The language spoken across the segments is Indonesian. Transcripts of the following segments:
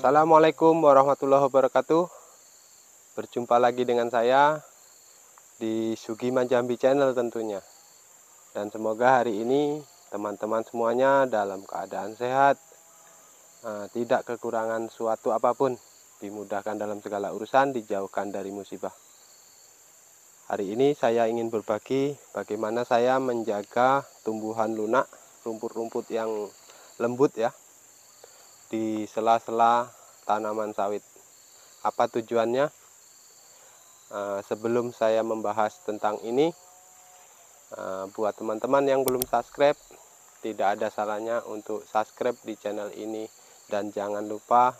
Assalamualaikum warahmatullahi wabarakatuh. Berjumpa lagi dengan saya di Sugiman Jambi Channel tentunya. Dan semoga hari ini teman-teman semuanya dalam keadaan sehat, tidak kekurangan suatu apapun, dimudahkan dalam segala urusan, dijauhkan dari musibah. Hari ini saya ingin berbagi bagaimana saya menjaga tumbuhan lunak, rumput-rumput yang lembut ya, di sela-sela tanaman sawit. Apa tujuannya? Sebelum saya membahas tentang ini, buat teman-teman yang belum subscribe, tidak ada salahnya untuk subscribe di channel ini, dan jangan lupa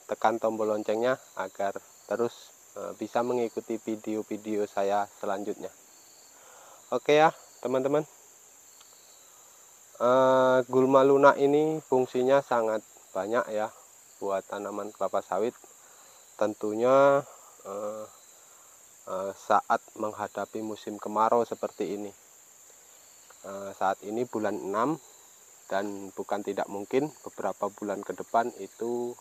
tekan tombol loncengnya agar terus bisa mengikuti video-video saya selanjutnya. Oke ya teman-teman, gulma lunak ini fungsinya sangat banyak ya buat tanaman kelapa sawit. Tentunya saat menghadapi musim kemarau seperti ini. Saat ini bulan 6 dan bukan tidak mungkin beberapa bulan ke depan itu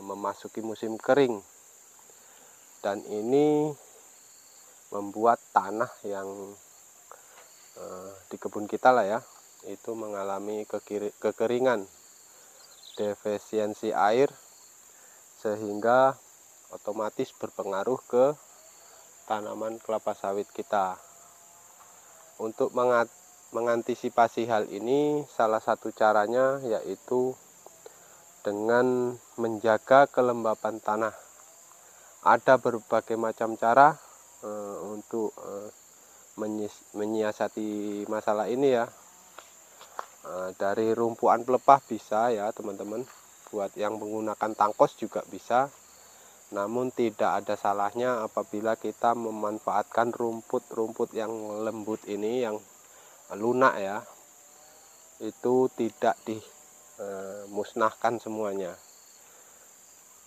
memasuki musim kering. Dan ini membuat tanah yang di kebun kita lah ya, itu mengalami kekeringan, defisiensi air, sehingga otomatis berpengaruh ke tanaman kelapa sawit kita. Untuk mengantisipasi hal ini, salah satu caranya yaitu dengan menjaga kelembapan tanah. Ada berbagai macam cara untuk menyiasati masalah ini ya. Dari rumpuan pelepah bisa ya teman-teman, buat yang menggunakan tangkos juga bisa. Namun tidak ada salahnya apabila kita memanfaatkan rumput-rumput yang lembut ini, yang lunak ya, itu tidak dimusnahkan semuanya.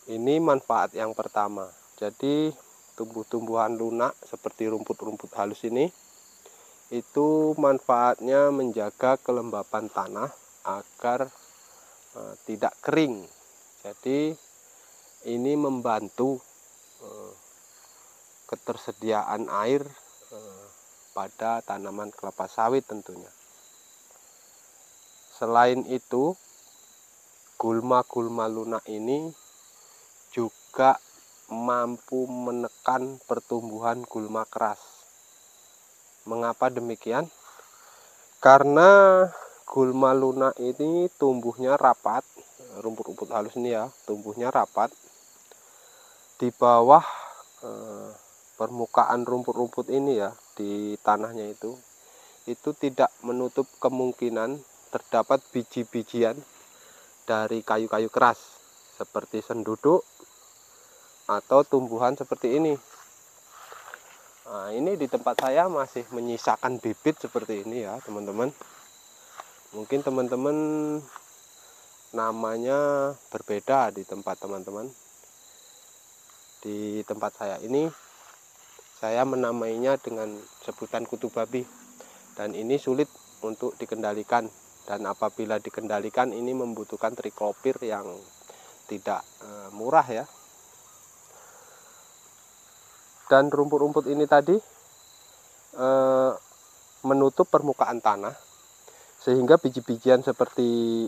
Ini manfaat yang pertama. Jadi tumbuh-tumbuhan lunak seperti rumput-rumput halus ini, itu manfaatnya menjaga kelembapan tanah agar tidak kering. Jadi ini membantu ketersediaan air pada tanaman kelapa sawit tentunya. Selain itu, gulma-gulma lunak ini juga mampu menekan pertumbuhan gulma keras. Mengapa demikian? Karena gulma lunak ini tumbuhnya rapat, rumput-rumput halus ini ya, tumbuhnya rapat di bawah permukaan rumput-rumput ini ya, di tanahnya itu tidak menutup kemungkinan terdapat biji-bijian dari kayu-kayu keras seperti senduduk atau tumbuhan seperti ini. Nah, ini di tempat saya masih menyisakan bibit seperti ini ya teman-teman. Mungkin teman-teman namanya berbeda di tempat teman-teman. Di tempat saya ini saya menamainya dengan sebutan kutu babi, dan ini sulit untuk dikendalikan, dan apabila dikendalikan ini membutuhkan triklopir yang tidak murah ya. Dan rumput-rumput ini tadi menutup permukaan tanah, sehingga biji-bijian seperti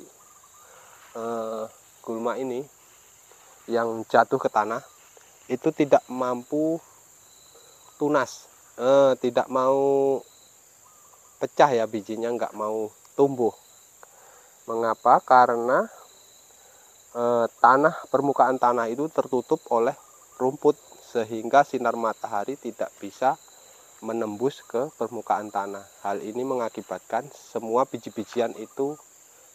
gulma ini yang jatuh ke tanah itu tidak mampu tunas, tidak mau pecah ya, bijinya nggak mau tumbuh. Mengapa? Karena permukaan tanah itu tertutup oleh rumput, sehingga sinar matahari tidak bisa menembus ke permukaan tanah. Hal ini mengakibatkan semua biji-bijian itu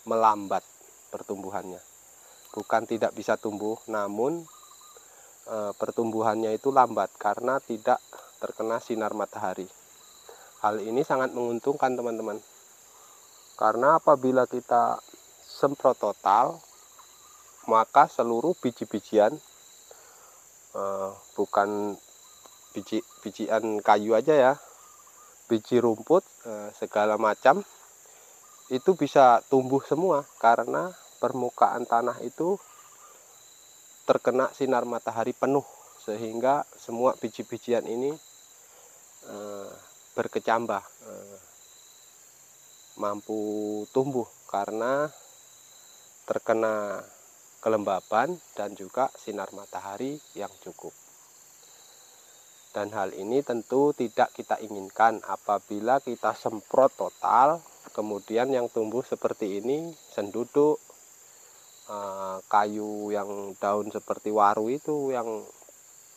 melambat pertumbuhannya. Bukan tidak bisa tumbuh, namun pertumbuhannya itu lambat karena tidak terkena sinar matahari. Hal ini sangat menguntungkan teman-teman, karena apabila kita semprot total, maka seluruh biji-bijian, bukan bijian kayu aja ya, biji rumput segala macam itu bisa tumbuh semua, karena permukaan tanah itu terkena sinar matahari penuh, sehingga semua biji-bijian ini berkecambah, mampu tumbuh karena terkena kelembaban dan juga sinar matahari yang cukup. Dan hal ini tentu tidak kita inginkan. Apabila kita semprot total, kemudian yang tumbuh seperti ini, senduduk, kayu yang daun seperti waru itu, yang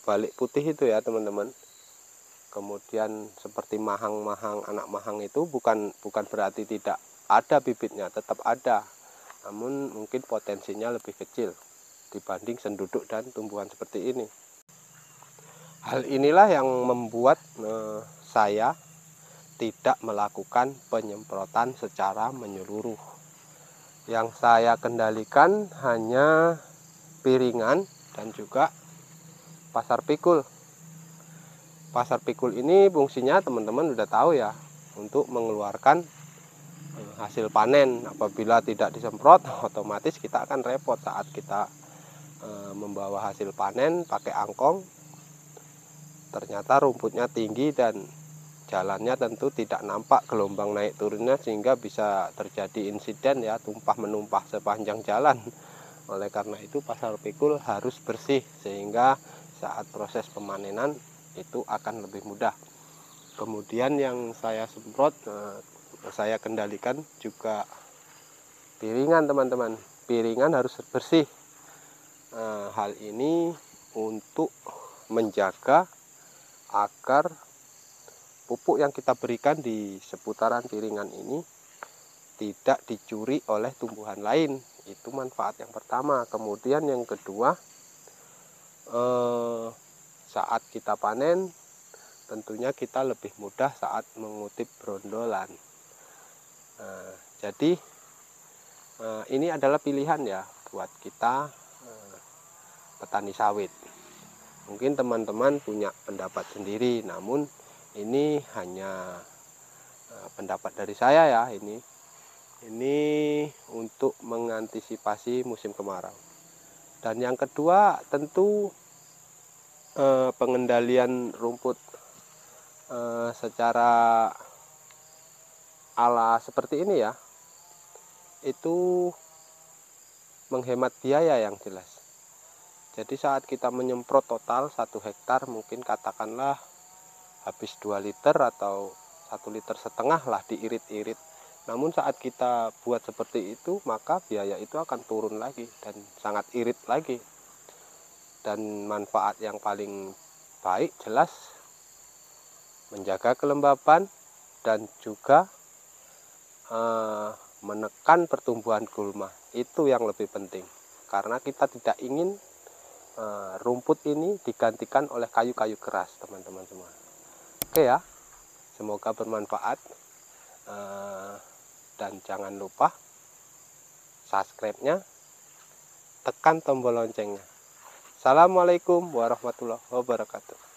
balik putih itu ya teman-teman. Kemudian seperti mahang-mahang, anak mahang itu bukan berarti tidak ada bibitnya, tetap ada. Namun mungkin potensinya lebih kecil dibanding senduduk dan tumbuhan seperti ini. Hal inilah yang membuat saya tidak melakukan penyemprotan secara menyeluruh. Yang saya kendalikan hanya piringan dan juga pasar pikul. Pasar pikul ini fungsinya teman-teman udah tahu ya, untuk mengeluarkan hasil panen. Apabila tidak disemprot, otomatis kita akan repot saat kita membawa hasil panen pakai angkong. Ternyata rumputnya tinggi dan jalannya tentu tidak nampak gelombang naik turunnya, sehingga bisa terjadi insiden ya, tumpah menumpah sepanjang jalan. Oleh karena itu pasar pikul harus bersih, sehingga saat proses pemanenan itu akan lebih mudah. Kemudian yang saya semprot, saya kendalikan juga piringan teman-teman. Piringan harus bersih. Hal ini untuk menjaga agar pupuk yang kita berikan di seputaran piringan ini tidak dicuri oleh tumbuhan lain. Itu manfaat yang pertama. Kemudian yang kedua, saat kita panen tentunya kita lebih mudah saat mengutip brondolan. Jadi ini adalah pilihan ya buat kita petani sawit. Mungkin teman-teman punya pendapat sendiri, namun ini hanya pendapat dari saya ya. Ini untuk mengantisipasi musim kemarau. Dan yang kedua tentu pengendalian rumput secara ala seperti ini ya, itu menghemat biaya yang jelas. Jadi saat kita menyemprot total 1 hektar, mungkin katakanlah habis 2 liter atau 1,5 liter lah diirit-irit. Namun saat kita buat seperti itu, maka biaya itu akan turun lagi dan sangat irit lagi. Dan manfaat yang paling baik jelas menjaga kelembaban dan juga menekan pertumbuhan gulma. Itu yang lebih penting, karena kita tidak ingin rumput ini digantikan oleh kayu-kayu keras teman-teman semua. Oke ya, semoga bermanfaat, dan jangan lupa subscribe-nya, tekan tombol loncengnya. Assalamualaikum warahmatullahi wabarakatuh.